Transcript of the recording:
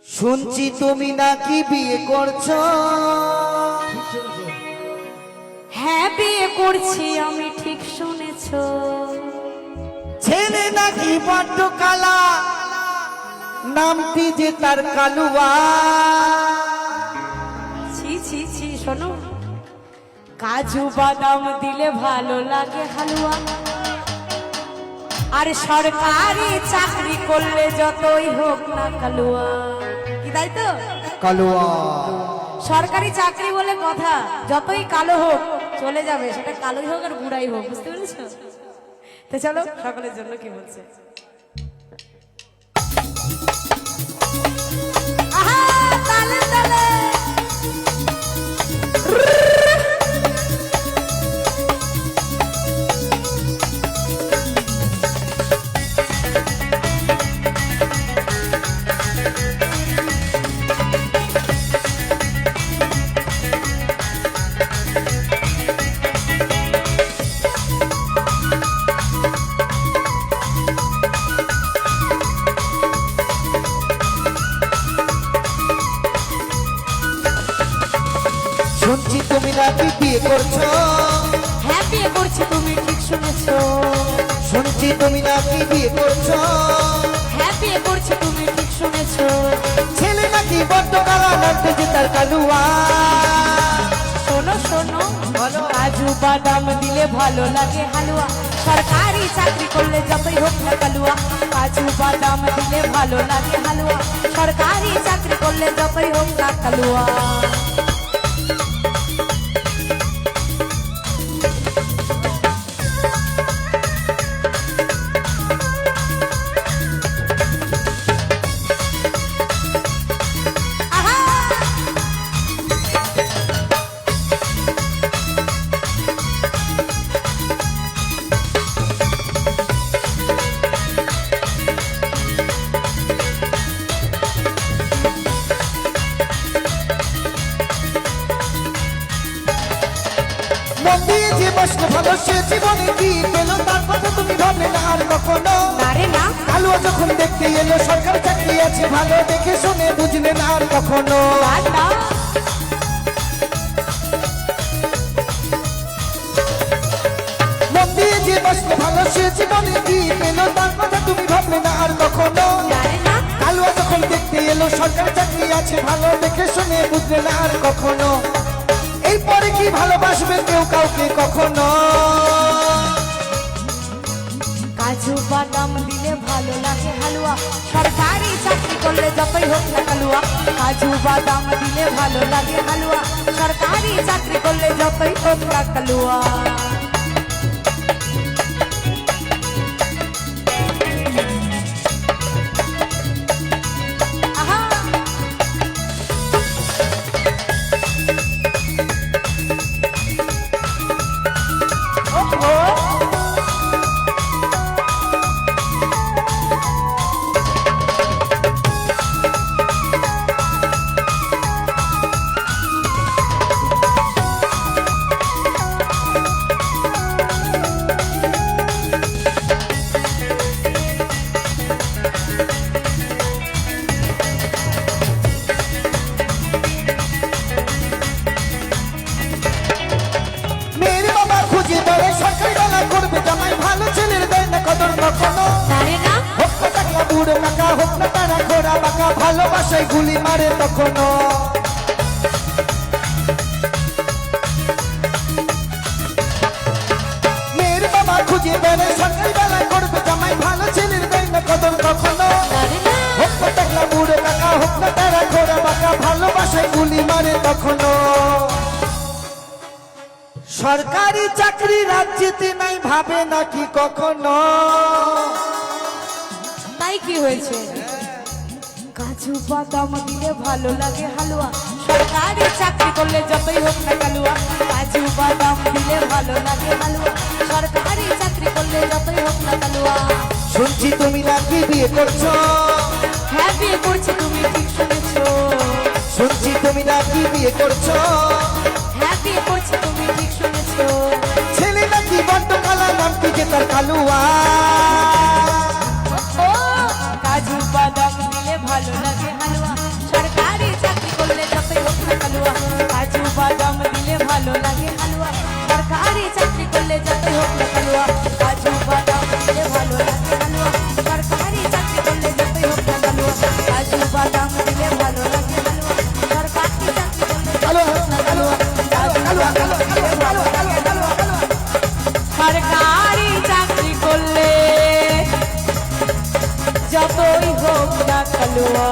শুনছি তুমি নাকি বিয়ে করছো। হ্যাঁ বিয়ে করছি আমি, ঠিক শুনেছো। ছেলে নাকি বড্ড কালা, নামটি যে তার কালুয়া। ছি ছি ছি, শোনো, কাজু বাদাম দিলে ভালো লাগে হালুয়া, আর সরকারি চাকরি করলে যতই হোক না কালুয়া। কি তাই তো? কালুয়া সরকারি চাকরি বলে কথা, যতই কালো হোক চলে যাবে, সেটা কালোই হোক আর বুড়াই হোক, বুঝতে পেরেছো? তো চলো সকলের জন্য কি বলছে। আহা, তালে তালে। শুনছি তুমি নাকি বিয়ে করছো। হ্যাঁ বিয়ে করছি, তুমি ঠিক শুনেছো। শুনছি তুমি নাকি বিয়ে করছো। হ্যাঁ বিয়ে করছি, তুমি ঠিক শুনেছো। ছেলে নাকি বড্ড কালা, নামটি যে তার কালুয়া। শোনো শোনো, বলো। কাজু বাদাম দিলে ভালো লাগে হালুয়া, সরকারি চাকরি করলে যতই হোক না কালুয়া। কাজু বাদাম দিলে ভালো লাগে হালুয়া, সরকারি চাকরি করলে যতই হোক না কালুয়া। মন দিয়ে যে বসলে ভালো, সে জীবনে কি পেল তার কথা তুমি ভাবলে না আর কখনো। না রে না, কালুয়া যখন দেখতে এলো, সরকার চাকরি আছে ভালো, দেখে শুনে বুঝলে না আর কখনো। না না। মন দিয়ে যে বসলে ভালো, সে জীবনে কি পেল তার কথা তুমি ভাবলে না আর কখনো। না রে না। কালুয়া যখন দেখতে এলো, সরকার চাকরি আছে ভালো, দেখে শুনে বুঝলে না আর কখনো। এরপরে কি ভালোবাসবে কেউ কাউকে কখনো। কাজু বাদাম দিলে ভালো লাগে হালুয়া, সরকারি চাকরি করলে যতই হোক না কালুয়া। কাজু বাদাম দিলে ভালো লাগে হালুয়া, সরকারি চাকরি করলে যতই হোক না কালুয়া। আহা। ওহো। মেয়ের বাবা খুঁজে বেড়ায়, সরকারি ডালা করবে জামাই, ভালো ছেলের দেয় না কদর কখনো। না রে না। হোক না টাকলা বুড়ো কাকা, হোক না তারা ঘোড়া বাঁকা, ভালোবাসায় গুলি মারে তখনো। মেয়ের বাবা খুঁজে বেড়ায়, সরকারি ডালা করবে জামাই, ভালো ছেলের দেয় না কদর কখনো। না রে না। হোক না টাকলা বুড়ো কাকা, হোক না তারা ঘোড়া বাঁকা, ভালোবাসায় গুলি মারে তখনো। সরকারি চাকরি রাজ্যেতে নাই, ভাবে নাকি কখনো। তাই কি হয়েছে? কাজু বাদাম দিলে ভালো লাগে হালুয়া, সরকারি চাকরি করলে যতই হোক না কালুয়া। কাজু বাদাম দিলে ভালো লাগে হালুয়া, সরকারি চাকরি করলে যতই হোক না কালুয়া। শুনছি তুমি নাকি বিয়ে করছো। হ্যাঁ বিয়ে করছি, তুমি ঠিক শুনেছো। শুনছি তুমি নাকি বিয়ে করছো। হ্যাঁ বিয়ে করছি, তুমি ঠিক শুনেছো। ছেলে নাকি বড্ড কালা, নামটি যে তার কালুয়া। ও কাজু বাদাম দিলে ভালো লাগে হালুয়া, হালুয়া দিলে ভালো লাগে হালুয়া সরকারি চাকরি করলে যতই হোক না কালুয়া